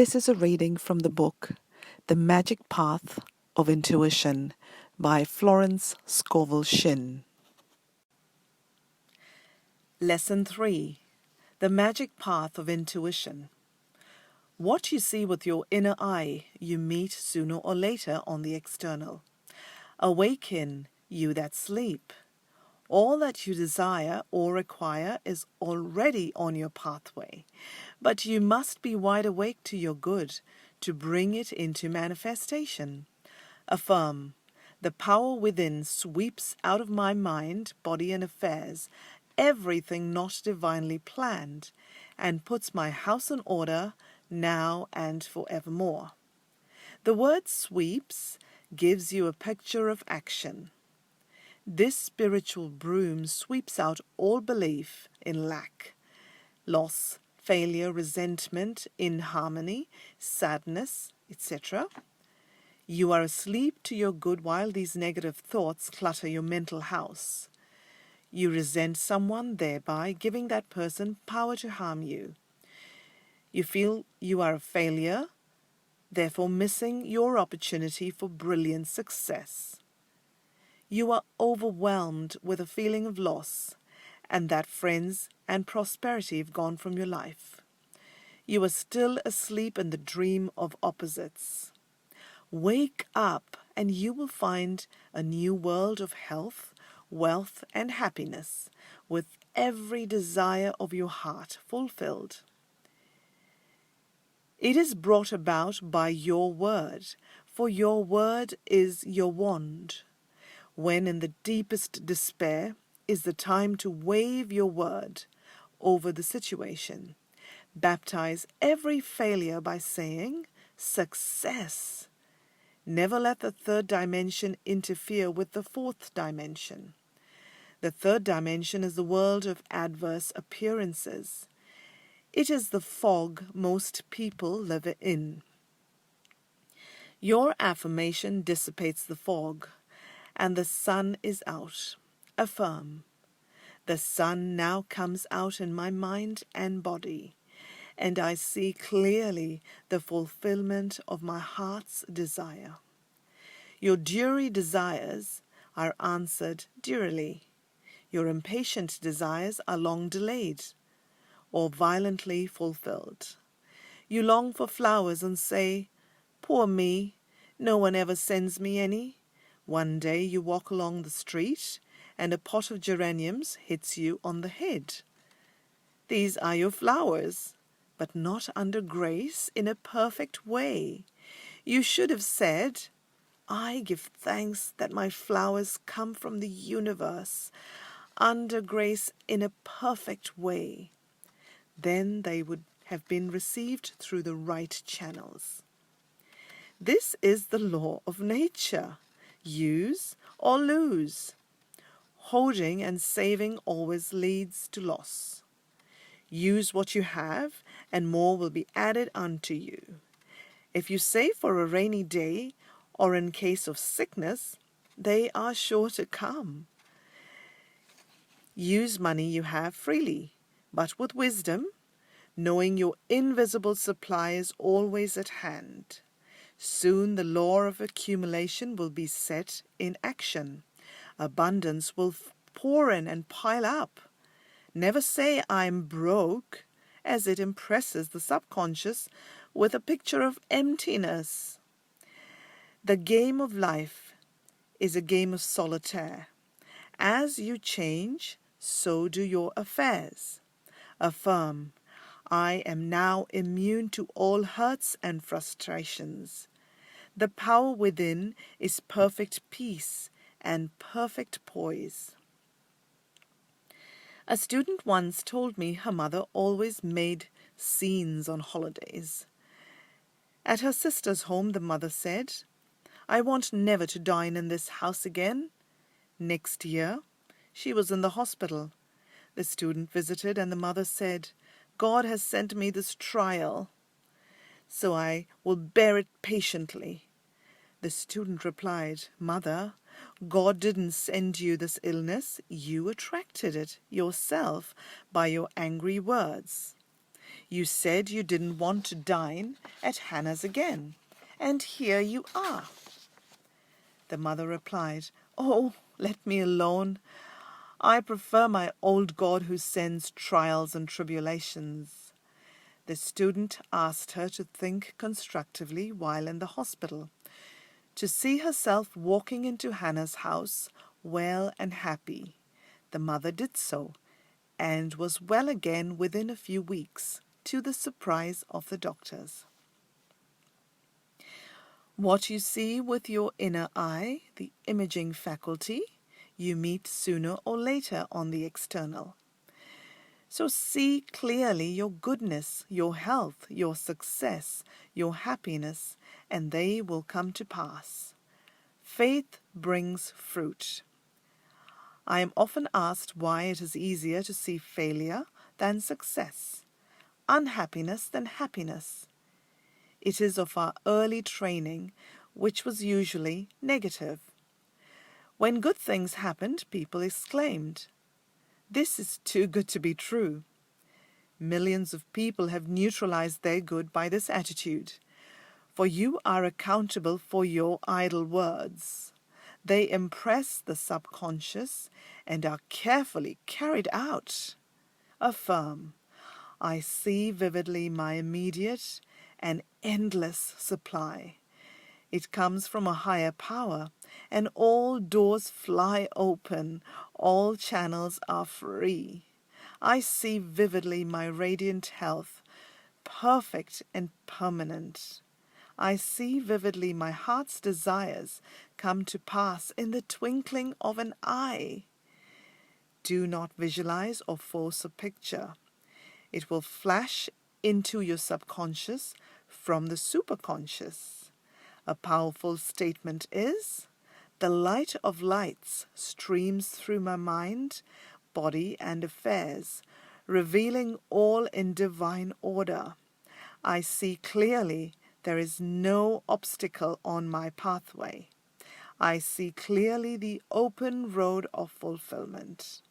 This is a reading from the book The Magic Path of Intuition by Florence Scovel Shinn. Lesson 3. The Magic Path of Intuition. What you see with your inner eye, you meet sooner or later on the external. Awaken, you that sleep. All that you desire or require is already on your pathway, but you must be wide awake to your good to bring it into manifestation. Affirm, the power within sweeps out of my mind, body, and affairs everything not divinely planned, and puts my house in order now and forevermore. The word sweeps gives you a picture of action. This spiritual broom sweeps out all belief in lack, loss, failure, resentment, inharmony, sadness, etc. You are asleep to your good while these negative thoughts clutter your mental house. You resent someone, thereby giving that person power to harm you. You feel you are a failure, therefore missing your opportunity for brilliant success. You are overwhelmed with a feeling of loss, and that friends and prosperity have gone from your life. You are still asleep in the dream of opposites. Wake up, and you will find a new world of health, wealth, and happiness, with every desire of your heart fulfilled. It is brought about by your word, for your word is your wand. When in the deepest despair is the time to wave your word over the situation. Baptize every failure by saying, success. Never let the third dimension interfere with the fourth dimension. The third dimension is the world of adverse appearances. It is the fog most people live in. Your affirmation dissipates the fog, and the sun is out. Affirm, the sun now comes out in my mind and body, and I see clearly the fulfillment of my heart's desire. Your dreary desires are answered drearily. Your impatient desires are long delayed or violently fulfilled. You long for flowers and say, poor me, no one ever sends me any. One day you walk along the street and a pot of geraniums hits you on the head. These are your flowers, but not under grace in a perfect way. You should have said, I give thanks that my flowers come from the universe, under grace in a perfect way. Then they would have been received through the right channels. This is the law of nature. Use or lose. Hoarding and saving always leads to loss. Use what you have, and more will be added unto you. If you save for a rainy day, or in case of sickness, they are sure to come. Use money you have freely, but with wisdom, knowing your invisible supply is always at hand. Soon the law of accumulation will be set in action. Abundance will pour in and pile up. Never say I'm broke, as it impresses the subconscious with a picture of emptiness. The game of life is a game of solitaire. As you change, so do your affairs. Affirm, I am now immune to all hurts and frustrations. The power within is perfect peace and perfect poise. A student once told me her mother always made scenes on holidays. At her sister's home, the mother said, I want never to dine in this house again. Next year, she was in the hospital. The student visited, and the mother said, God has sent me this trial, so I will bear it patiently. The student replied, Mother, God didn't send you this illness. You attracted it yourself by your angry words. You said you didn't want to dine at Hannah's again, and here you are." The mother replied, "Oh, let me alone. I prefer my old God who sends trials and tribulations." The student asked her to think constructively while in the hospital, to see herself walking into Hannah's house well and happy. The mother did so, and was well again within a few weeks, to the surprise of the doctors. What you see with your inner eye, the imaging faculty, you meet sooner or later on the external. So see clearly your goodness, your health, your success, your happiness, and they will come to pass. Faith brings fruit. I am often asked why it is easier to see failure than success, unhappiness than happiness. It is of our early training, which was usually negative. When good things happened, people exclaimed, "This is too good to be true." Millions of people have neutralized their good by this attitude. For you are accountable for your idle words. They impress the subconscious and are carefully carried out. Affirm, "I see vividly my immediate and endless supply. It comes from a higher power, and all doors fly open, all channels are free. I see vividly my radiant health, perfect and permanent. I see vividly my heart's desires come to pass in the twinkling of an eye." Do not visualize or force a picture. It will flash into your subconscious from the superconscious. A powerful statement is, "The light of lights streams through my mind, body, and affairs, revealing all in divine order. I see clearly there is no obstacle on my pathway. I see clearly the open road of fulfillment."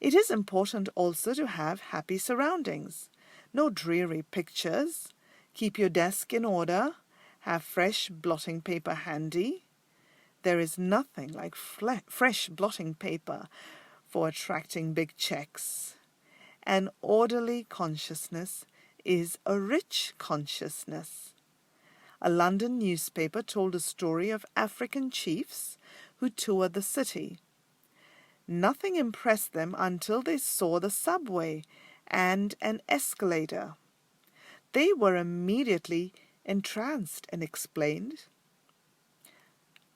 It is important also to have happy surroundings. No dreary pictures. Keep your desk in order. Have fresh blotting paper handy. There is nothing like fresh blotting paper for attracting big checks. An orderly consciousness is a rich consciousness. A London newspaper told a story of African chiefs who toured the city. Nothing impressed them until they saw the subway and an escalator. They were immediately entranced and exclaimed,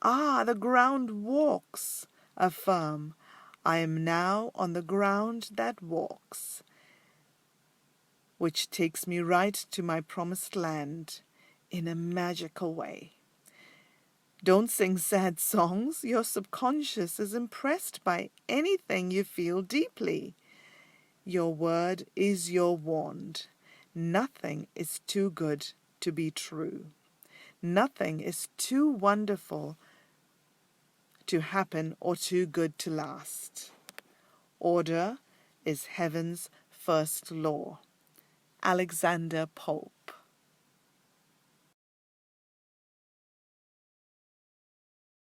"Ah, the ground walks." Affirm, "I am now on the ground that walks, which takes me right to my promised land in a magical way." Don't sing sad songs. Your subconscious is impressed by anything you feel deeply. Your word is your wand. Nothing is too good to be true. Nothing is too wonderful to happen or too good to last. Order is heaven's first law. Alexander Pope.